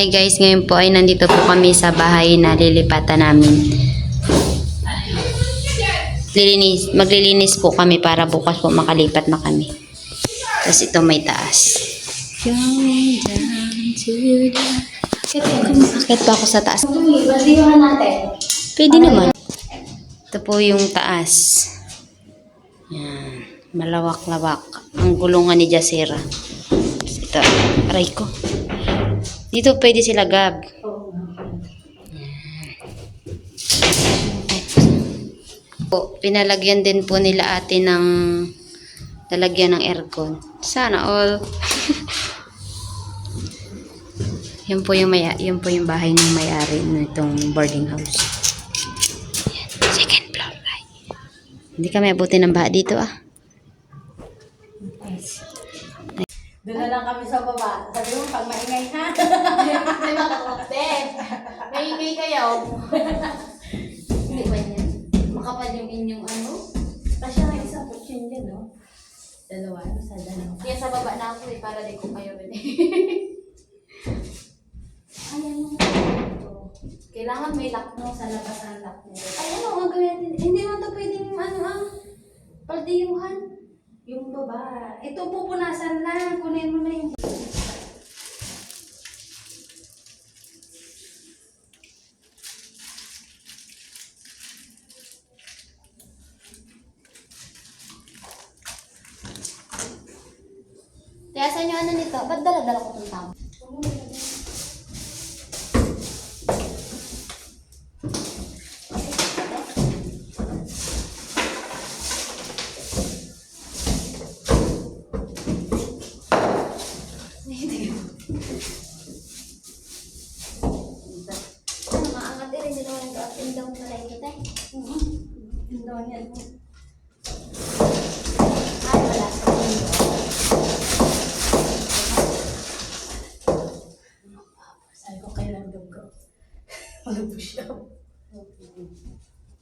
Hi guys, ngayon po ay nandito po kami sa bahay na lilipatan namin. Maglilinis po kami para bukas po makalipat na kami. Tapos ito may taas. Akit pa ako sa taas. Pwede naman. Ito po yung taas. Yan. Malawak-lawak. Ang gulungan ni Jacera. Ito. Aray ko. Dito pwede sila gab. Po, pinalagyan din po nila ate ng lalagyan ng aircon. Sana all. Yan po yung bahay ng may-ari nitong boarding house. Yan, second floor. Ay. Hindi kami abutin ng baha dito ah. Doon na lang kami sa baba. Sabi mo, pag maingay ha. May mga kapatid. May ingay kayo. Hindi ba yan? Makapal yung inyong ano? Kasi nga isang kutsyon dyan, no? Dalawa, sa dalawa. Kaya sa baba na ako para di ko kayo rin. Ay, ano nga ito? Kailangan may lock No, sa labas ang lock nila. Ay, ano ang gawin natin? Hindi naman ito pwedeng paldiyuhan. Yung baba. Ito pupunasan lang. Kunin mo na yung... Kaya sa inyo ano nito? Ba't dala-dala ko itong tao? Ano, maangat eh. Hindi naman nag-up and down pala kita eh. Yung doon yan. Ay, wala. Sabi ko kayo lang dugo. Mag-push up.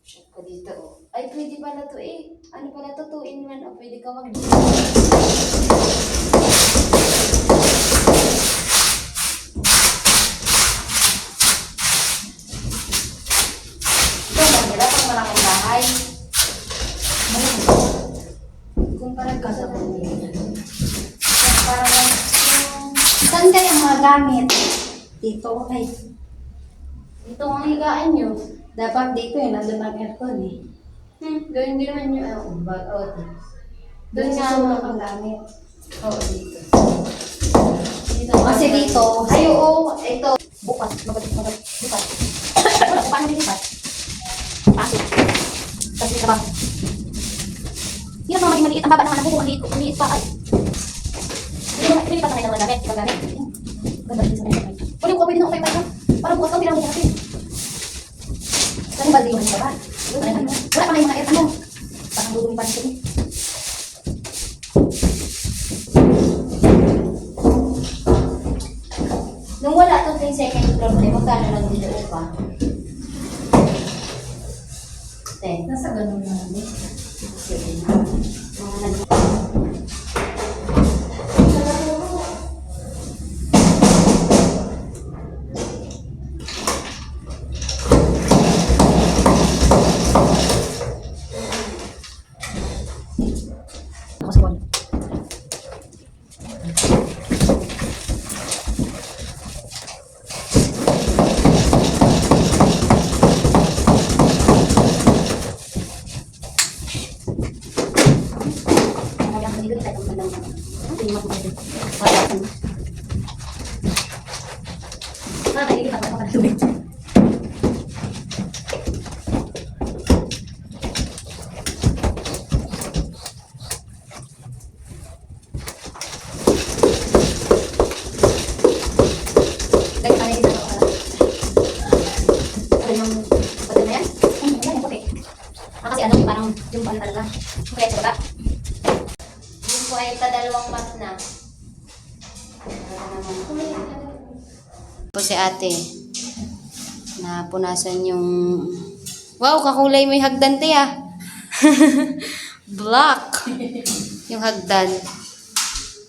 Check ko dito oh. Ay, pwede pala to eh. Ano pala to? 2-in-1 oh. Pwede ka mag... Ito, maganda pang malaking bahay. Kung parang kasama niya. Parang yung... Saan kayo ang mga gamit? Dito, ay. Ito ang higaan nyo. Dapat dito eh, nandun ang aircon eh. Gawin din naman nyo. Doon Doon sa nga sulok ako. ang gamit. Oo, dito. Dito. Kasi dito, Ay, oo. Ito. Bukas. Bukas. Paano dilipat? Pasok. Kasi ka ba? Hindi naman maging maliit. Ang baba naman ang buko. Maliit pa. Ay. Pinilipat na kayo ng gamit. Ibang gamit. Ganda din sa mga. Pwede ko pwede na okay pa. Para bukas lang, pinamagin natin. Saan yung balde yung sa baba? Wala pa ngayong mga ano. Parang dudumi pa dito. Nung wala itong second floor mo, magkano lang dito pa? nasa ganun na kami. Kasi ano, parang yung pan talaga. Okay, sa baba. Yung po ay padalawang mat na. Po si ate. Napunasan yung... Wow, kakulay mo yung hagdan te ah. Black. Yung hagdan.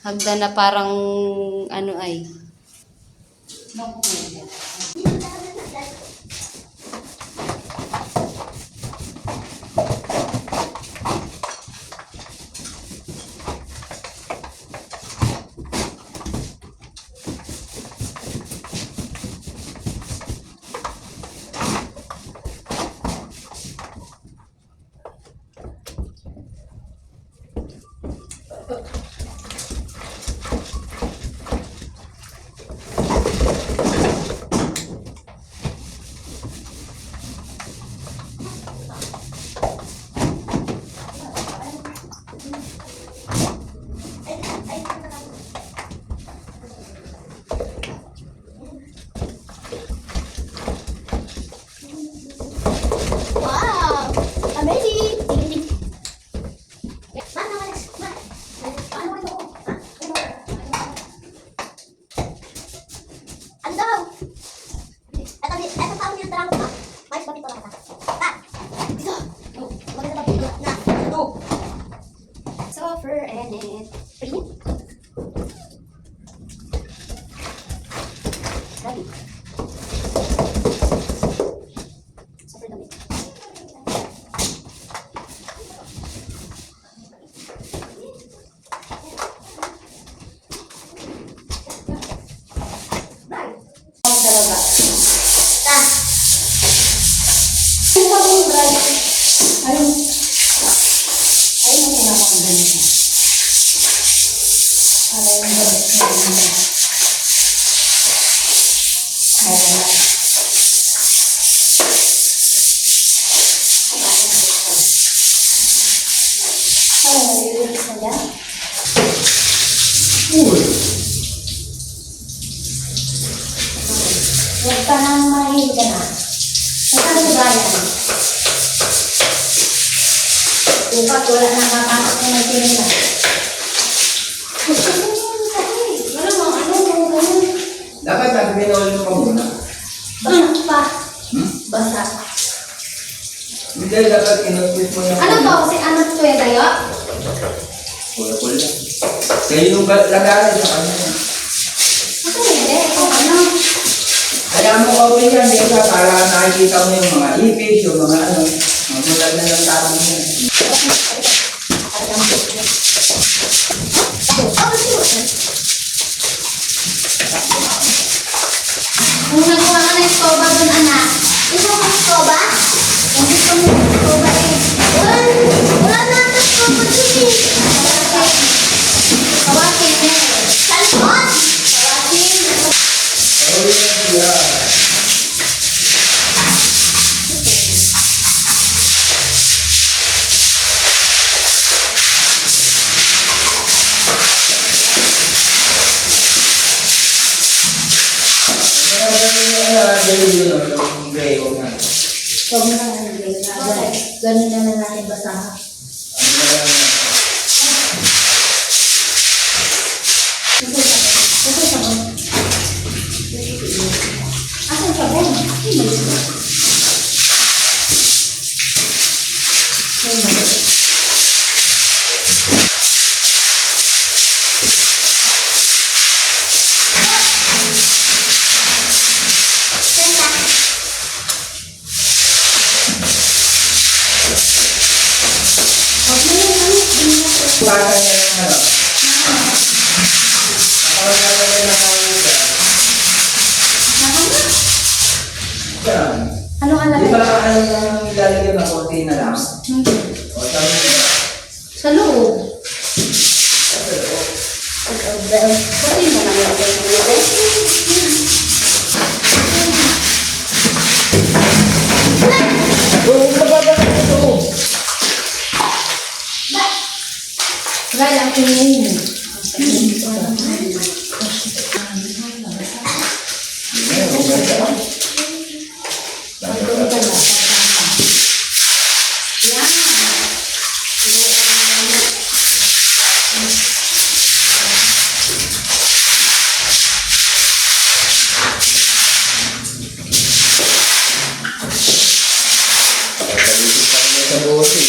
Hagdan na parang ano ay. Wow! Amazing! Mana, Alex? Ano ito? Ano daw? Eto tao niya tarang ka. Mais bakit wala ka? Ta! Dito! Maganda ba dito? Na! Ito! Suffer and it. Premium? Dali. Suffer damit. Talaga. Ta! Ano ba yung brand? Ayun. Ayun ang pinapakaganda niya. Para yung gamit na yun. Ayun. Ay, nalilinis na yan. Huwag ka nang mahilig ka na. Saan sa bayan? Upat, wala nang mapasok na may tinila. Wala mo, ano mo, ganun. Dapat natin pinawal mo pa muna. Basa pa. Basa. Hindi, dapat inuspit mo yung... Ano to? Si ano to yung tayo? Pula-pula lang. Kaya yung lagaran sa kanya. Ito hindi. Kung ano. Kaya mo kawin yan, di ba? Para nakikita mo yung mga ipis, yung mga ano, magulag na ng tao mo. Kung nagawa ka ng estoba dun, anak. Ito ang estoba? Yung gusto mo yung estoba eh. Wala na ang estoba dun eh. Kawasin eh. Salpon! Kawasin. Oh, yeah. Huwag mo nang nalagay na. Ganun na lang natin basahan. Ito sabon. Asan sabon? Bata niya ng ano. Nakawala na kawin siya. Yan. Ano ang Di lagay? ba ano yung ilalagay na konti na lang? O sabi niya. Sa loob. Pati mo lang yung lagay. Try lang tingin mo. Sa bote.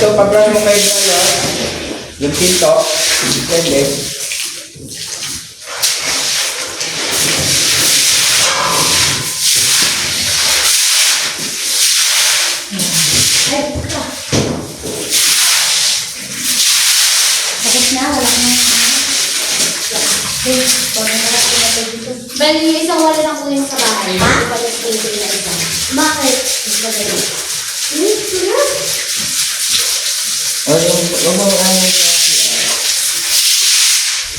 ito, pag-brush mo kayo dryer, yung pinto, depende. Tapos na, wala na. Bali, yung isang wala lang kunin sa bahay. Ha? Hindi pa yung table na isa. Bakit? O yung mga ano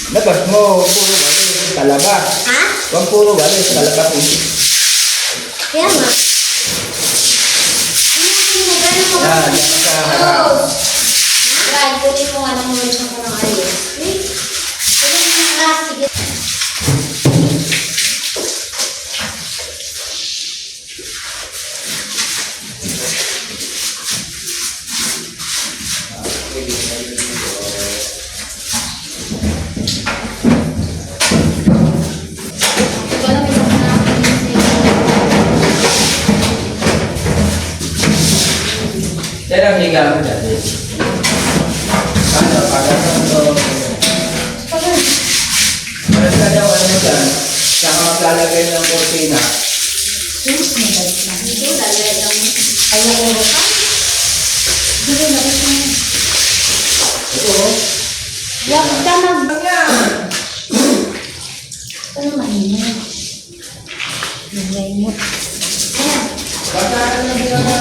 labas mo, puro walis, talaba. Ha? Huwag puro walis, talaba po. Kaya nga. Yan, yan sa harap. Brad, kunin mo nga ng mga isang ko ng ayos. Kunin mo nga, sige. Yan ang higa mo dati. Ano, para sa ito. Para sa daw, ano mo dyan, saka maglalagay ng kortina. Dito, lalagay lang. Ayaw ko ka. Dito, lalagay lang. Ito, oh. Huwag ka ano mahina? Lagay mo. Ayan. Basta ano na ginawa.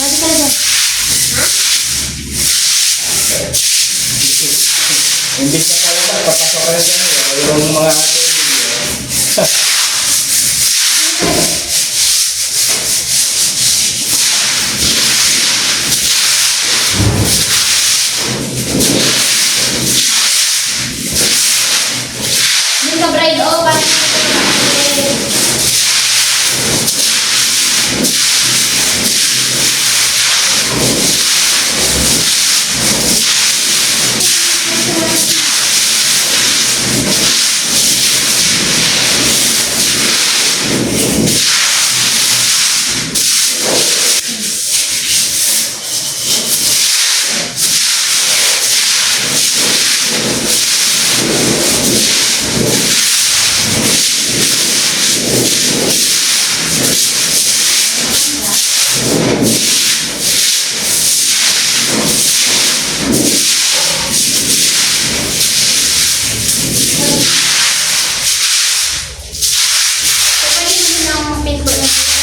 Mati ka na dyan. Imbis na kayo ba, papasok kayo sa inyo, yung mga Hindi ka bride o, parang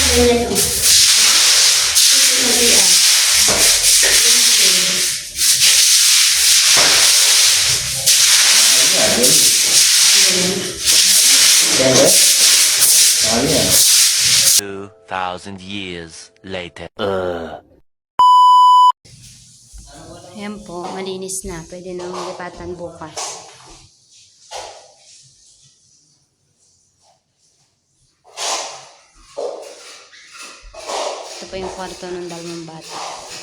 ganyan o. Kaya, kaya yan. 2,000 years later. Ayan po, malinis na. Pwede nang lipatan bukas. Ito po yung kwarto ng dalawang bata.